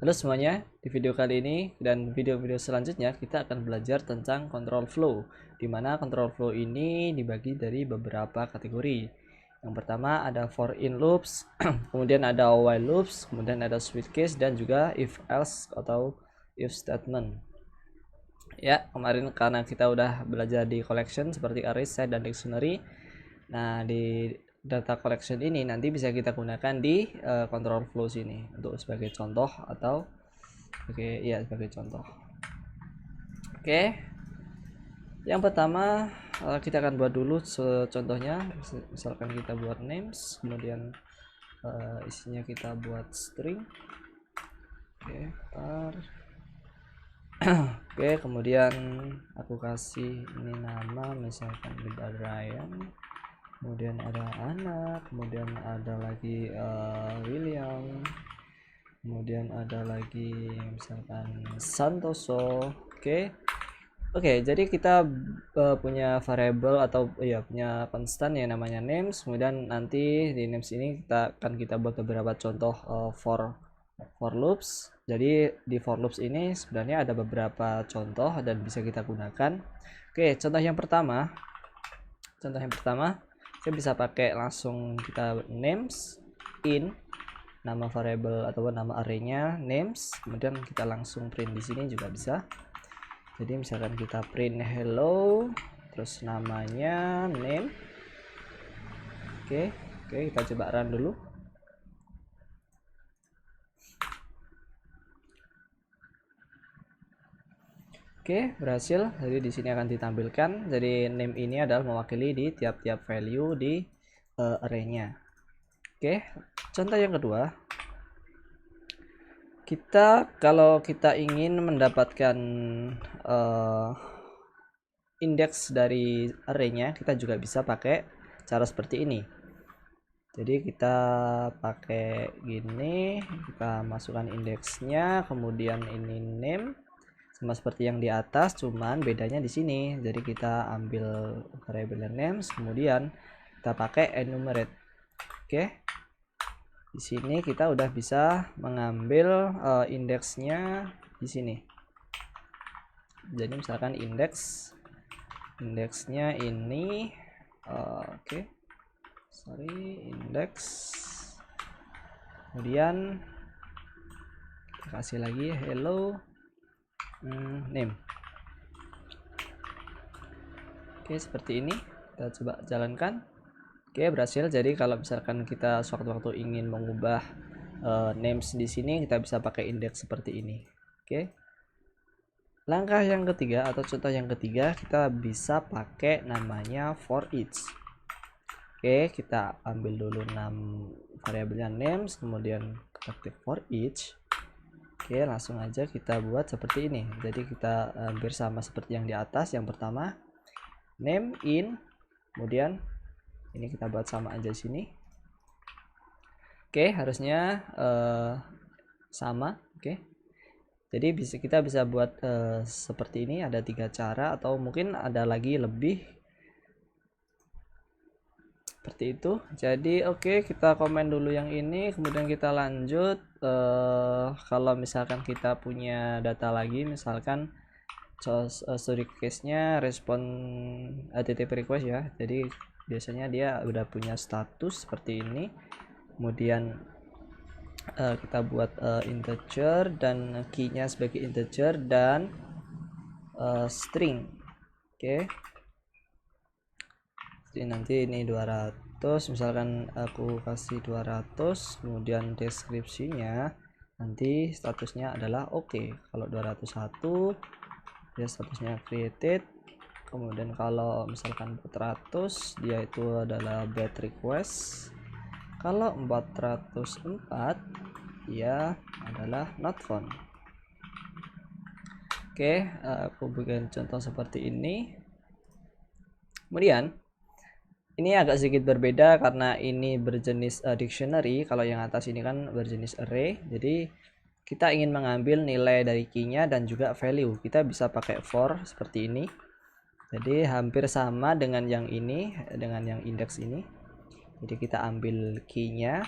Halo semuanya, di video kali ini dan video-video selanjutnya kita akan belajar tentang control flow, di mana control flow ini dibagi dari beberapa kategori. Yang pertama ada for in loops, kemudian ada while loops, kemudian ada switch case dan juga if else atau if statement. Ya, kemarin karena kita udah belajar di collection seperti array, set, dan dictionary. Nah, di data collection ini nanti bisa kita gunakan di control flow sini untuk sebagai contoh atau sebagai contoh. Oke, yang pertama kita akan buat dulu contohnya. Misalkan kita buat names, kemudian isinya kita buat string. Oke, kemudian aku kasih ini nama, misalkan Ryan, kemudian ada anak, kemudian ada lagi William, kemudian ada lagi misalkan Santoso. Oke, jadi kita punya variable atau punya konstan yang namanya names. Kemudian nanti di names ini kita buat beberapa contoh for loops. Jadi di for loops ini sebenarnya ada beberapa contoh dan bisa kita gunakan. Oke, contoh yang pertama saya bisa pakai langsung kita names in nama variable atau nama arraynya names, kemudian kita langsung print di sini juga bisa. Jadi misalkan kita print hello terus namanya name. Oke, kita coba run dulu. Oke, berhasil. Jadi di sini akan ditampilkan. Jadi name ini adalah mewakili di tiap-tiap value di arraynya. Oke, contoh yang kedua. Kalau kita ingin mendapatkan indeks dari arraynya, kita juga bisa pakai cara seperti ini. Jadi kita pakai gini, kita masukkan indeksnya, kemudian ini name sama seperti yang di atas, cuman bedanya di sini. Jadi kita ambil variable names, kemudian kita pakai enumerate. Oke. Di sini kita udah bisa mengambil indeksnya di sini. Jadi misalkan indeksnya ini indeks, kemudian kita kasih lagi hello name. Oke, seperti ini. Kita coba jalankan. Oke, berhasil. Jadi kalau misalkan kita sewaktu-waktu ingin mengubah names di sini, kita bisa pakai indeks seperti ini. Oke. Langkah yang ketiga atau contoh yang ketiga, kita bisa pakai namanya for each. Oke, kita ambil dulu variabelnya names, kemudian kita klik for each. Oke, langsung aja kita buat seperti ini. Jadi kita hampir sama seperti yang di atas. Yang pertama name in, kemudian ini kita buat sama aja sini. Oke, harusnya sama. Oke, jadi kita bisa buat seperti ini. Ada 3 cara atau mungkin ada lagi lebih seperti itu. Jadi kita komen dulu yang ini, kemudian kita lanjut. Kalau misalkan kita punya data lagi, misalkan story case-nya respon HTTP request ya. Jadi biasanya dia udah punya status seperti ini. Kemudian kita buat integer dan key-nya sebagai integer dan string. Oke. Jadi nanti ini 200, misalkan aku kasih 200, kemudian deskripsinya nanti statusnya adalah oke. Kalau 201 dia statusnya created, kemudian kalau misalkan 400 dia itu adalah bad request, kalau 404 dia adalah not found. Oke, aku bikin contoh seperti ini. Kemudian ini agak sedikit berbeda karena ini berjenis dictionary. Kalau yang atas ini kan berjenis array. Jadi kita ingin mengambil nilai dari key-nya dan juga value. Kita bisa pakai for seperti ini. Jadi hampir sama dengan yang ini, dengan yang indeks ini. Jadi kita ambil key-nya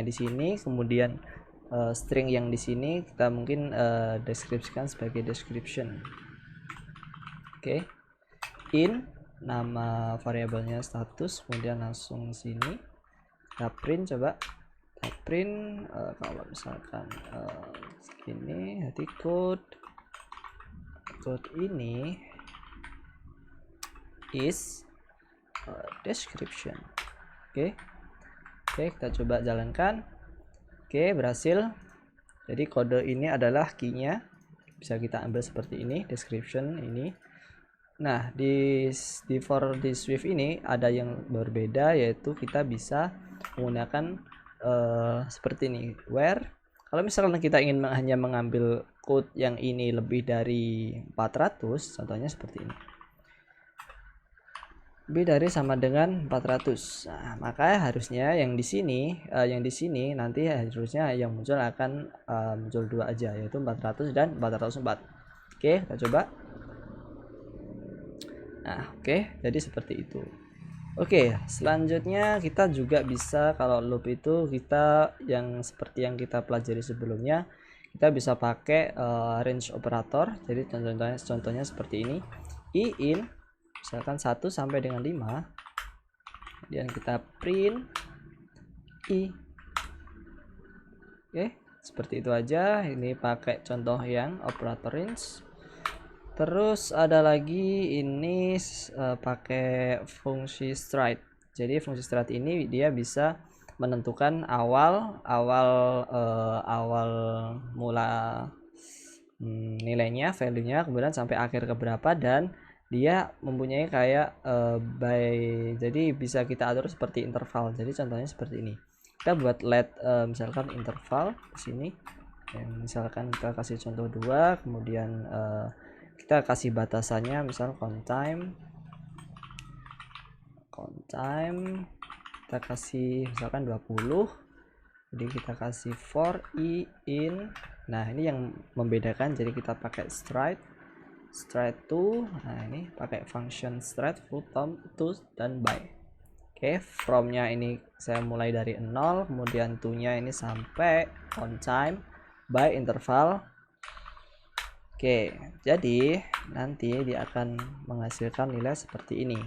di sini, kemudian string yang di sini kita mungkin deskripsikan sebagai description. Oke. In nama variabelnya status, kemudian langsung sini kita print, coba kita print kalau misalkan segini, nanti code ini is description. Oke, kita coba jalankan. Oke, berhasil. Jadi kode ini adalah key-nya, bisa kita ambil seperti ini, description ini. Nah, di for this Swift ini ada yang berbeda, yaitu kita bisa menggunakan seperti ini, where kalau misalkan kita ingin hanya mengambil code yang ini lebih dari 400, contohnya seperti ini, lebih dari sama dengan 400. Nah, maka harusnya yang di sini nanti harusnya yang muncul akan muncul dua aja, yaitu 400 dan 404. Oke, kita coba. Nah, oke, jadi seperti itu. Oke, selanjutnya kita juga bisa, kalau loop itu kita yang seperti yang kita pelajari sebelumnya, kita bisa pakai range operator. Jadi contohnya seperti ini, in misalkan 1 sampai dengan 5, kemudian kita print i. Oke, seperti itu aja. Ini pakai contoh yang operator range. Terus ada lagi ini pakai fungsi stride. Jadi fungsi stride ini dia bisa menentukan awal mula nilainya, value-nya, kemudian sampai akhir ke berapa, dan dia mempunyai kayak jadi bisa kita atur seperti interval. Jadi contohnya seperti ini. Kita buat let misalkan interval di sini. Misalkan kita kasih contoh 2, kemudian kita kasih batasannya misal count time, kita kasih misalkan 20. Jadi kita kasih for i in. Nah, ini yang membedakan, jadi kita pakai stride to. Nah, ini pakai function stride from to dan by. Oke, from-nya ini saya mulai dari 0, kemudian to-nya ini sampai on time, by interval. Oke, jadi nanti dia akan menghasilkan nilai seperti ini.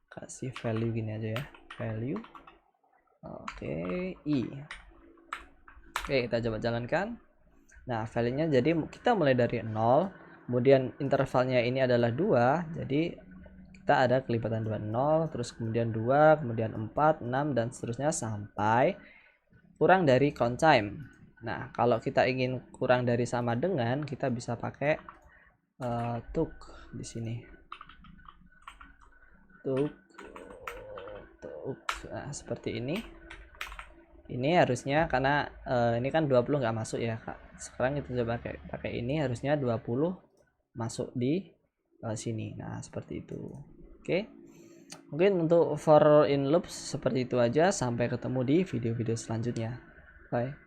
Kasih value gini aja ya, value. Oke, i. Oke, kita coba jalankan. Nah, value-nya jadi kita mulai dari 0, kemudian intervalnya ini adalah 2, jadi kita ada kelipatan 2, 0, terus kemudian 2, kemudian 4, 6, dan seterusnya sampai kurang dari count time. Nah, kalau kita ingin kurang dari sama dengan, kita bisa pakai took di sini. Took. Nah, seperti ini. Ini harusnya karena ini kan 20 nggak masuk ya, Kak. Sekarang kita coba pakai ini, harusnya 20 masuk di sini. Nah, seperti itu. Oke. Mungkin untuk for in loop seperti itu aja. Sampai ketemu di video-video selanjutnya. Bye.